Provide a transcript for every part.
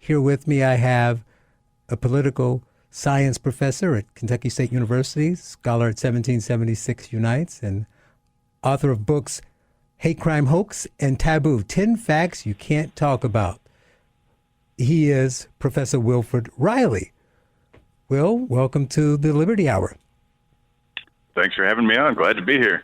Here with me, I have a political science professor at Kentucky State University, scholar at 1776 Unites, and author of books Hate Crime Hoax and Taboo, 10 Facts You Can't Talk About. He is Professor Wilfred Reilly. Will, welcome to the Liberty Hour. Thanks for having me on. Glad to be here.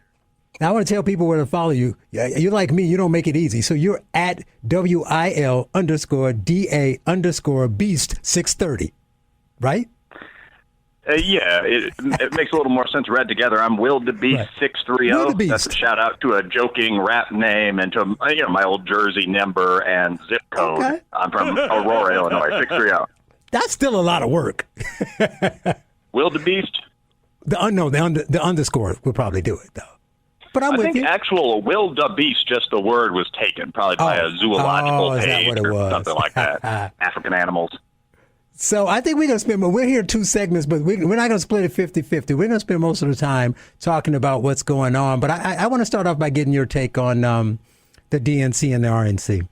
Now, I want to tell people where to follow you. You're like me. You don't make it easy. So you're at WIL_DA_Beast630, right? Yeah, it makes a little more sense read together. I'm Will the Beast Right. 630. Will the Beast. That's a shout out to a joking rap name and to my old Jersey number and zip code. Okay. I'm from Aurora, Illinois, 630. That's still a lot of work. Will the Beast? The underscore would probably do it, though. But I'm I with think you. actual Will the Beast, just the word was taken, probably by a zoological is that page what it or was? something like that. African animals. So I think we're going to spend, we're here 2 segments, but we're not going to split it 50-50. We're going to spend most of the time talking about what's going on. But I want to start off by getting your take on the DNC and the RNC.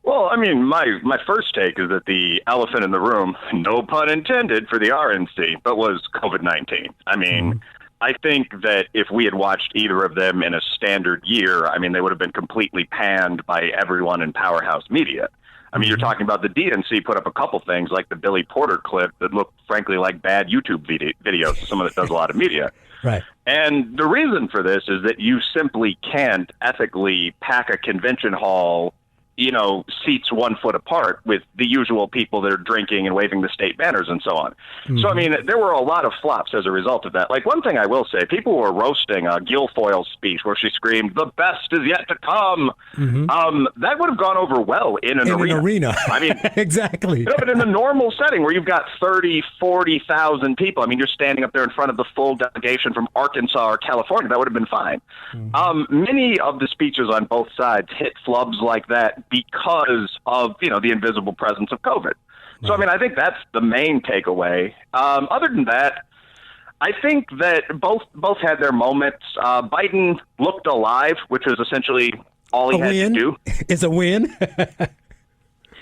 Well, I mean, my first take is that the elephant in the room, no pun intended for the RNC, but was COVID-19. I mean, I think that if we had watched either of them in a standard year, I mean, they would have been completely panned by everyone in powerhouse media. I mean, you're talking about the DNC put up a couple things like the Billy Porter clip that looked, frankly, like bad YouTube videos. Someone that does a lot of media. Right. And the reason for this is that you simply can't ethically pack a convention hall, seats 1 foot apart with the usual people that are drinking and waving the state banners and so on. So, I mean, there were a lot of flops as a result of that. Like, one thing I will say, people were roasting Guilfoyle's speech where she screamed, "The best is yet to come." That would have gone over well in an arena. I mean, exactly. But in a normal setting where you've got 30, 40,000 people, I mean, you're standing up there in front of the full delegation from Arkansas or California, that would have been fine. Many of the speeches on both sides hit flubs like that because of, the invisible presence of COVID. So, I mean, I think that's the main takeaway. Other than that, I think that both had their moments. Biden looked alive, which was essentially all he had to do. It's a win.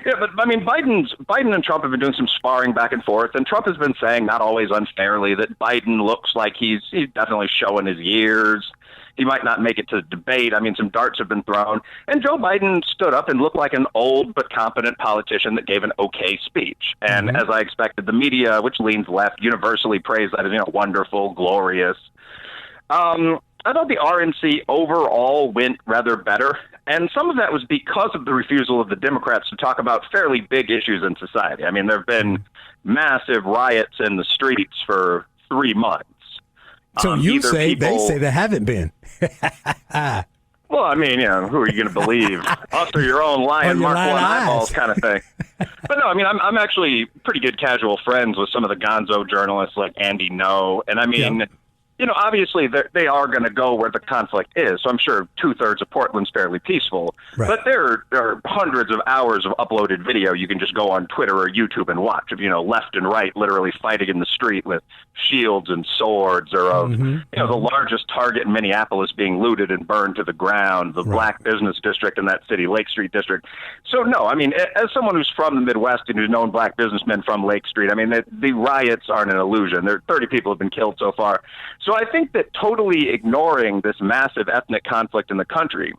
Yeah, but I mean, Biden and Trump have been doing some sparring back and forth, and Trump has been saying, not always unfairly, that Biden looks like he's definitely showing his years. He might not make it to the debate. I mean, some darts have been thrown. And Joe Biden stood up and looked like an old but competent politician that gave an okay speech. And as I expected, the media, which leans left, universally praised that as, wonderful, glorious. I thought the RNC overall went rather better. And some of that was because of the refusal of the Democrats to talk about fairly big issues in society. I mean, there have been massive riots in the streets for 3 months. So they say there haven't been. Well, I mean, who are you going to believe? Us or your own lying Mark One eyeballs kind of thing. But no, I mean, I'm actually pretty good casual friends with some of the gonzo journalists like Andy No. And I mean, obviously they are going to go where the conflict is. So I'm sure 2/3 of Portland's fairly peaceful. Right. But there are hundreds of hours of uploaded video you can just go on Twitter or YouTube and watch of, left and right literally fighting in the street with shields and swords, or of, the largest Target in Minneapolis being looted and burned to the ground, the black business district in that city, Lake Street district. So no, I mean, as someone who's from the Midwest and who's known black businessmen from Lake Street, I mean, the riots aren't an illusion. 30 people have been killed so far. So I think that totally ignoring this massive ethnic conflict in the country,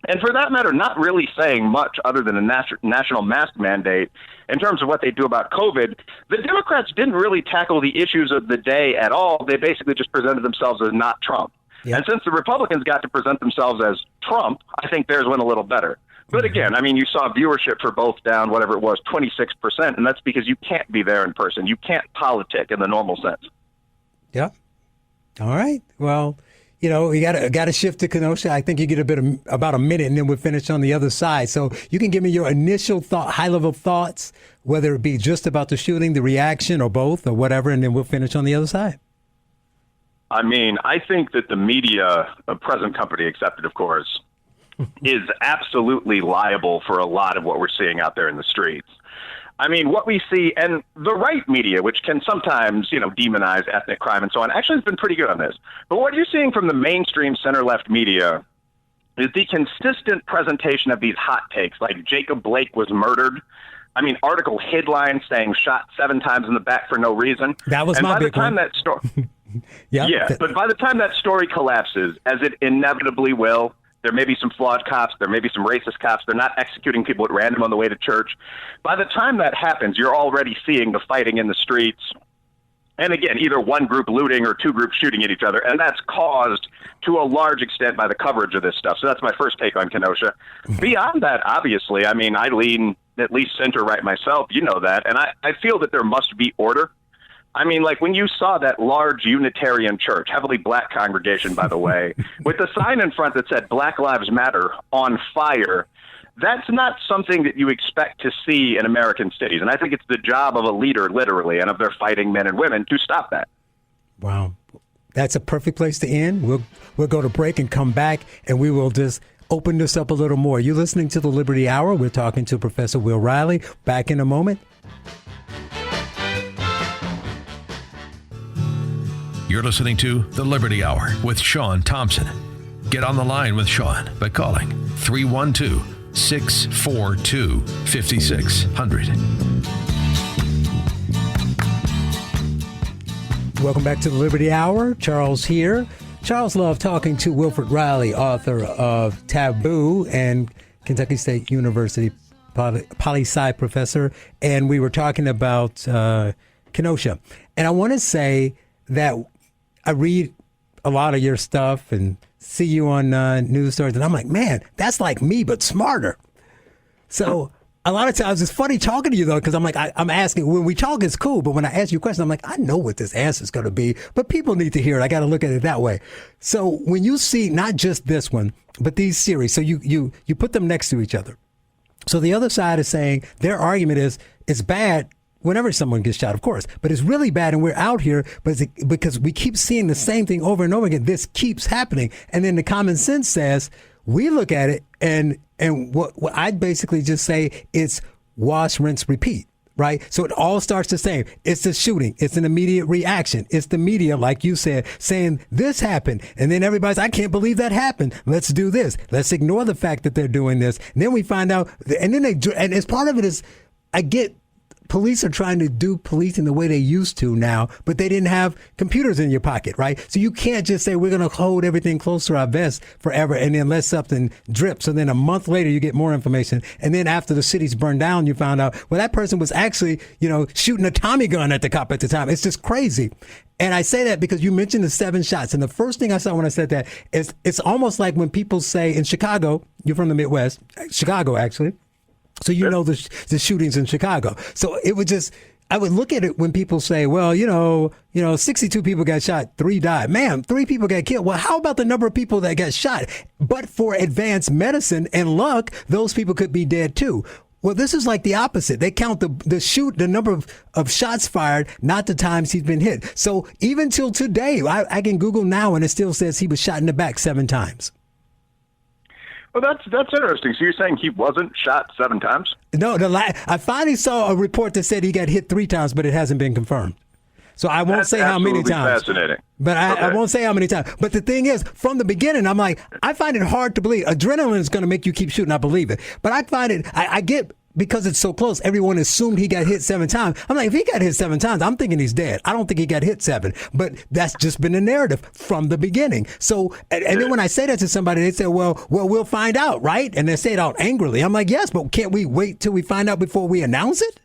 and for that matter, not really saying much other than a national mask mandate in terms of what they do about COVID, the Democrats didn't really tackle the issues of the day at all. They basically just presented themselves as not Trump. Yeah. And since the Republicans got to present themselves as Trump, I think theirs went a little better. But again, I mean, you saw viewership for both down, whatever it was, 26%, and that's because you can't be there in person. You can't politic in the normal sense. Yeah. All right. Well, we got to shift to Kenosha. I think you get about a minute, and then we'll finish on the other side. So you can give me your initial high-level thoughts, whether it be just about the shooting, the reaction, or both, or whatever, and then we'll finish on the other side. I mean, I think that the media, present company accepted, of course, is absolutely liable for a lot of what we're seeing out there in the streets. I mean, what we see, and the right media, which can sometimes, demonize ethnic crime and so on, actually has been pretty good on this. But what you're seeing from the mainstream center-left media is the consistent presentation of these hot takes, like Jacob Blake was murdered. I mean, article headline saying shot 7 times in the back for no reason. That was my big one. But by the time that story collapses, as it inevitably will, there may be some flawed cops, there may be some racist cops, they're not executing people at random on the way to church. By the time that happens, you're already seeing the fighting in the streets. And again, either one group looting or 2 groups shooting at each other. And that's caused to a large extent by the coverage of this stuff. So that's my first take on Kenosha. Beyond that, obviously, I mean, I lean at least center-right myself. You know that. And I feel that there must be order. I mean, like when you saw that large Unitarian church, heavily black congregation, by the way, with the sign in front that said Black Lives Matter on fire, that's not something that you expect to see in American cities. And I think it's the job of a leader, literally, and of their fighting men and women to stop that. Wow. That's a perfect place to end. We'll go to break and come back, and we will just open this up a little more. You're listening to the Liberty Hour. We're talking to Professor Will Reilly. Back in a moment. You're listening to the Liberty Hour with Sean Thompson. Get on the line with Sean by calling 312-642-5600. Welcome back to the Liberty Hour. Charles here. Charles loved talking to Wilfred Reilly, author of Taboo and Kentucky State University poli-sci professor. And we were talking about Kenosha. And I want to say that I read a lot of your stuff and see you on news stories, and I'm like, man, that's like me, but smarter. So a lot of times it's funny talking to you, though, because I'm like, I'm asking, when we talk, it's cool, but when I ask you a question, I'm like, I know what this answer is going to be, but people need to hear it. I got to look at it that way. So when you see not just this one, but these series, so you put them next to each other. So the other side is saying their argument is it's bad whenever someone gets shot, of course, but it's really bad, and we're out here because we keep seeing the same thing over and over again. This keeps happening. And then the common sense says, we look at it, and what I'd basically just say, it's wash, rinse, repeat, right? So it all starts the same. It's the shooting. It's an immediate reaction. It's the media, like you said, saying this happened. And then everybody's, I can't believe that happened. Let's do this. Let's ignore the fact that they're doing this. And then we find out, and as part of it is, I get police are trying to do policing the way they used to now, but they didn't have computers in your pocket, right? So you can't just say we're going to hold everything close to our vest forever and then let something drip. So then a month later you get more information. And then after the city's burned down, you found out, well, that person was actually, shooting a Tommy gun at the cop at the time. It's just crazy. And I say that because you mentioned the 7 shots. And the first thing I saw when I said that is it's almost like when people say in Chicago, you're from the Midwest, Chicago actually, so the shootings in Chicago. So it would I would look at it when people say, well, 62 people got shot, 3 died. Man, 3 people got killed. Well, how about the number of people that got shot? But for advanced medicine and luck, those people could be dead too. Well, this is like the opposite. They count the number of shots fired, not the times he's been hit. So even till today, I can Google now and it still says he was shot in the back 7 times. Well, that's interesting. So you're saying he wasn't shot 7 times? No, I finally saw a report that said he got hit 3 times, but it hasn't been confirmed. So I won't say how many times. Fascinating. But I won't say how many times. But the thing is, from the beginning, I'm like, I find it hard to believe. Adrenaline is going to make you keep shooting. I believe it. But I find it, I get, because it's so close, everyone assumed he got hit 7 times. I'm like, if he got hit 7 times, I'm thinking he's dead. I don't think he got hit 7. But that's just been the narrative from the beginning. So, and then when I say that to somebody, they say, well, we'll find out, right? And they say it out angrily. I'm like, yes, but can't we wait till we find out before we announce it?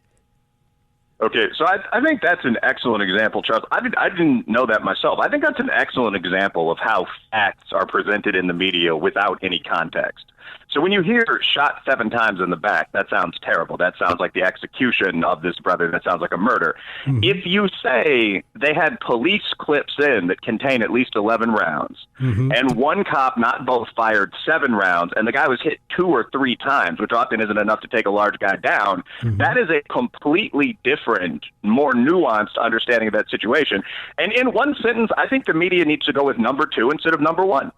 Okay, so I think that's an excellent example, Charles. I didn't know that myself. I think that's an excellent example of how facts are presented in the media without any context. So when you hear shot 7 times in the back, that sounds terrible. That sounds like the execution of this brother. That sounds like a murder. Mm-hmm. If you say they had police clips in that contain at least 11 rounds, mm-hmm. and one cop, not both, fired 7 rounds, and the guy was hit 2 or 3 times, which often isn't enough to take a large guy down, mm-hmm. that is a completely different, more nuanced understanding of that situation. And in one sentence, I think the media needs to go with number 2 instead of number 1.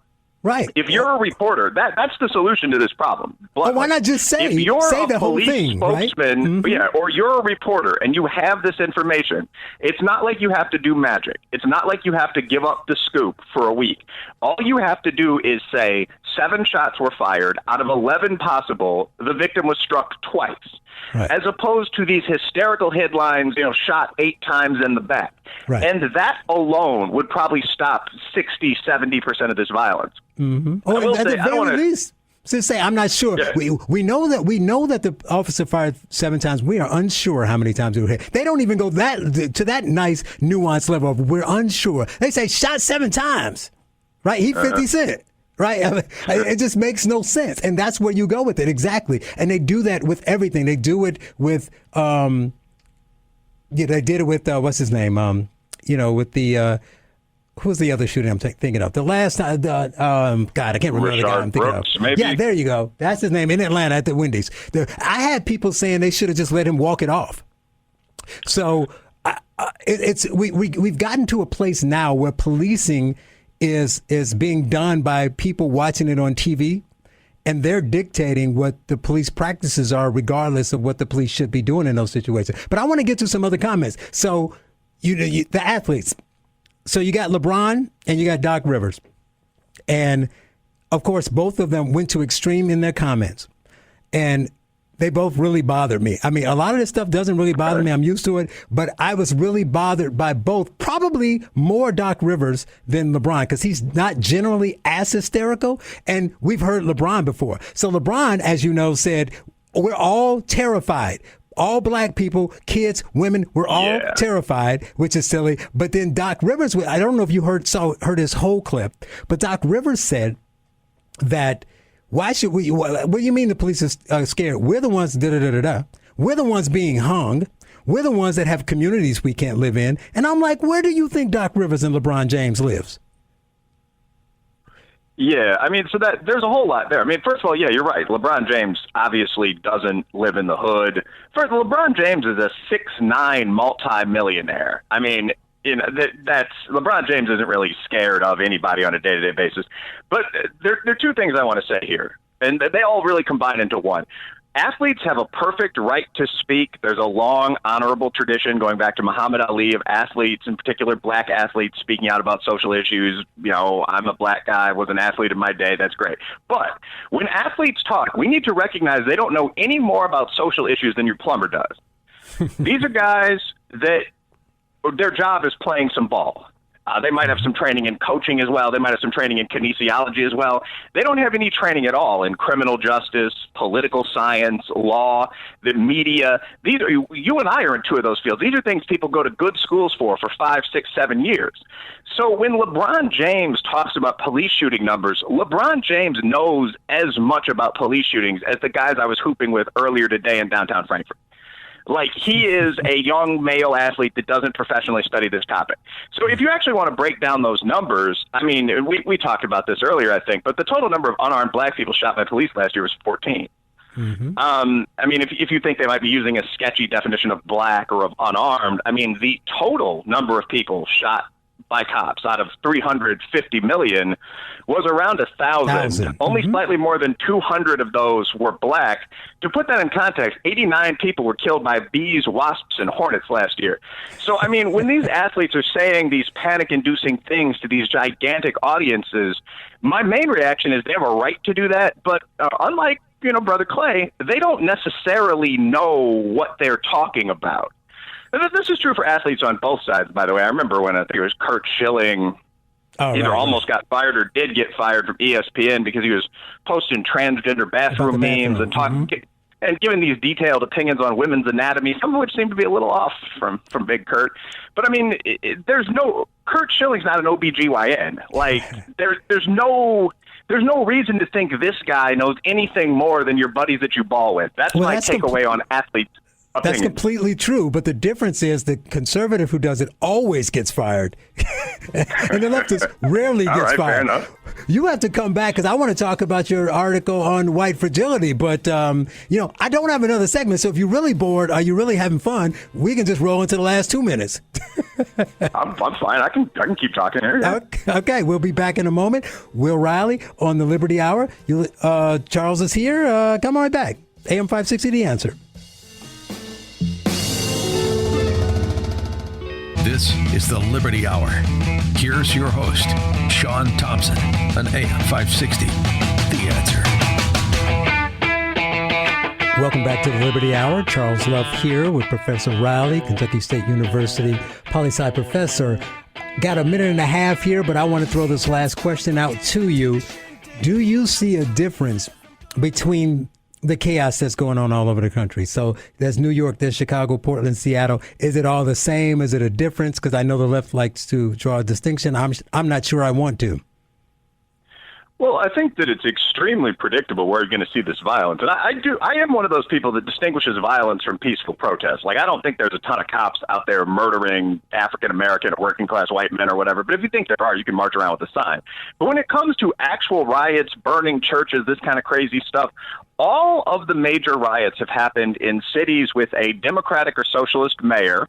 Right. If you're a reporter, that's the solution to this problem. Well, why not just say the whole thing, spokesman, right? Mm-hmm. Yeah, or you're a reporter and you have this information. It's not like you have to do magic. It's not like you have to give up the scoop for a week. All you have to do is say 7 shots were fired. Out of 11 possible, the victim was struck twice. Right. As opposed to these hysterical headlines, shot 8 times in the back. Right. And that alone would probably stop 60, 70% of this violence. Mm-hmm. Or at the very least, say, I'm not sure. Yeah. We know that the officer fired 7 times. We are unsure how many times it was hit. They don't even go to that nice nuanced level of we're unsure. They say shot 7 times, right? He 50 Cent. Right? I mean, it just makes no sense. And that's where you go with it. Exactly. And they do that with everything. They do it with, they did it with, what's his name? With the, who's the other shooting I'm thinking of? The last time, God, I can't remember the guy I'm thinking Brooks, of. Maybe? Yeah, there you go. That's his name in Atlanta at the Wendy's. I had people saying they should have just let him walk it off. So we've gotten to a place now where policing is being done by people watching it on TV, and they're dictating what the police practices are, regardless of what the police should be doing in those situations. But I want to get to some other comments. So, the athletes. So you got LeBron and you got Doc Rivers, and of course, both of them went to extreme in their comments, and they both really bothered me. I mean, a lot of this stuff doesn't really bother me. I'm used to it. But I was really bothered by both, probably more Doc Rivers than LeBron, because he's not generally as hysterical. And we've heard LeBron before. So LeBron, as you know, said, we're all terrified. All black people, kids, women, we're all terrified, which is silly. But then Doc Rivers, I don't know if you heard his whole clip, but Doc Rivers said that, why should we? What do you mean the police are scared? We're the ones, We're the ones being hung. We're the ones that have communities we can't live in. And I'm like, where do you think Doc Rivers and LeBron James lives? Yeah, I mean, so there's a whole lot there. I mean, first of all, yeah, you're right. LeBron James obviously doesn't live in the hood. First, LeBron James is a 6'9" multi-millionaire. I mean, that's LeBron James isn't really scared of anybody on a day-to-day basis. But there are 2 things I want to say here, and they all really combine into one. Athletes have a perfect right to speak. There's a long, honorable tradition going back to Muhammad Ali of athletes, in particular black athletes, speaking out about social issues. I'm a black guy, was an athlete in my day. That's great. But when athletes talk, we need to recognize they don't know any more about social issues than your plumber does. These are guys that their job is playing some ball. They might have some training in coaching as well. They might have some training in kinesiology as well. They don't have any training at all in criminal justice, political science, law, the media. You and I are in 2 of those fields. These are things people go to good schools for 5, 6, 7 years. So when LeBron James talks about police shooting numbers, LeBron James knows as much about police shootings as the guys I was hooping with earlier today in downtown Frankfurt. Like, he is a young male athlete that doesn't professionally study this topic. So if you actually want to break down those numbers, I mean, we talked about this earlier, I think, but the total number of unarmed black people shot by police last year was 14. Mm-hmm. I mean, if you think they might be using a sketchy definition of black or of unarmed, I mean, the total number of people shot by cops out of 350 million was around 1,000. Only slightly more than 200 of those were black. To put that in context, 89 people were killed by bees, wasps, and hornets last year. So, I mean, when these athletes are saying these panic-inducing things to these gigantic audiences, my main reaction is they have a right to do that. But unlike, Brother Clay, they don't necessarily know what they're talking about. This is true for athletes on both sides, by the way. I remember when I think it was Kurt Schilling almost got fired or did get fired from ESPN because he was posting transgender bathroom memes and talking and giving these detailed opinions on women's anatomy, some of which seemed to be a little off from Big Kurt. But I mean, Kurt Schilling's not an OBGYN. Like there's no reason to think this guy knows anything more than your buddies that you ball with. That's my takeaway on athletes. That's completely true, but the difference is the conservative who does it always gets fired, and the leftist rarely gets fired. Fair enough. You have to come back because I want to talk about your article on white fragility, but I don't have another segment. So if you're really bored, are you really having fun? We can just roll into the last 2 minutes. I'm fine. I can keep talking here. Yeah. Okay, we'll be back in a moment. Will Reilly on the Liberty Hour. Charles is here. Come on back. AM 560, The Answer. This is the Liberty Hour. Here's your host, Sean Thompson, on AM 560. The Answer. Welcome back to the Liberty Hour. Charles Love here with Professor Reilly, Kentucky State University poli-sci professor. Got a minute and a half here, but I want to throw this last question out to you. Do you see a difference between the chaos that's going on all over the country? So there's New York, there's Chicago, Portland, Seattle. Is it all the same? Is it a difference? Because I know the left likes to draw a distinction. I'm not sure I want to. Well, I think that it's extremely predictable where you're going to see this violence. And I am one of those people that distinguishes violence from peaceful protest. Like, I don't think there's a ton of cops out there murdering African-American or working-class white men or whatever. But if you think there are, you can march around with a sign. But when it comes to actual riots, burning churches, this kind of crazy stuff, all of the major riots have happened in cities with a Democratic or socialist mayor,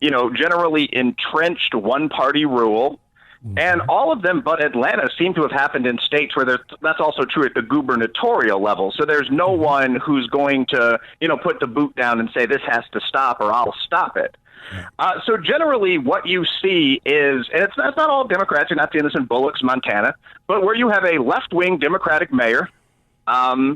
generally entrenched one-party rule. And all of them but Atlanta seem to have happened in states where that's also true at the gubernatorial level. So there's no one who's going to, put the boot down and say this has to stop or I'll stop it. So generally what you see is, and it's not all Democrats, you're not seeing this in Bullocks, Montana, but where you have a left-wing Democratic mayor,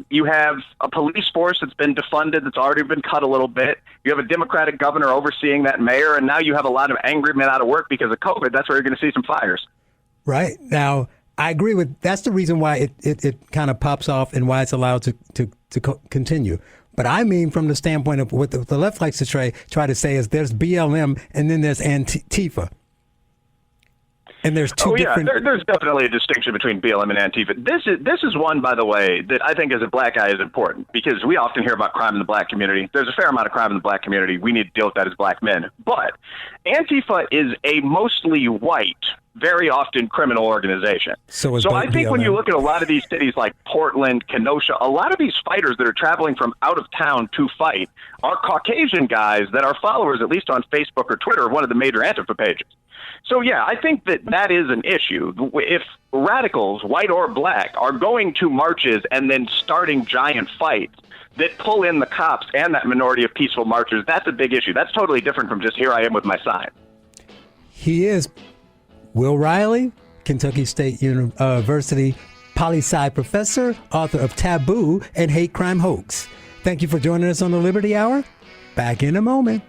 you have a police force that's been defunded, that's already been cut a little bit. You have a Democratic governor overseeing that mayor, and now you have a lot of angry men out of work because of COVID. That's where you're going to see some fires. Right. Now, I agree with that's the reason why it kind of pops off and why it's allowed to continue. But I mean, from the standpoint of what the left likes to try to say is there's BLM and then there's Antifa. And there's two different. There's definitely a distinction between BLM and Antifa. This is one, by the way, that I think as a black guy is important because we often hear about crime in the black community. There's a fair amount of crime in the black community. We need to deal with that as black men. But Antifa is a mostly white, very often criminal organization. So I think when you look at a lot of these cities like Portland, Kenosha, a lot of these fighters that are traveling from out of town to fight are Caucasian guys that are followers, at least on Facebook or Twitter, of one of the major Antifa pages. So, yeah, I think that is an issue. If radicals, white or black, are going to marches and then starting giant fights that pull in the cops and that minority of peaceful marchers, that's a big issue. That's totally different from just here I am with my sign. He is Will Reilly, Kentucky State University poli-sci professor, author of Taboo and Hate Crime Hoax. Thank you for joining us on the Liberty Hour. Back in a moment.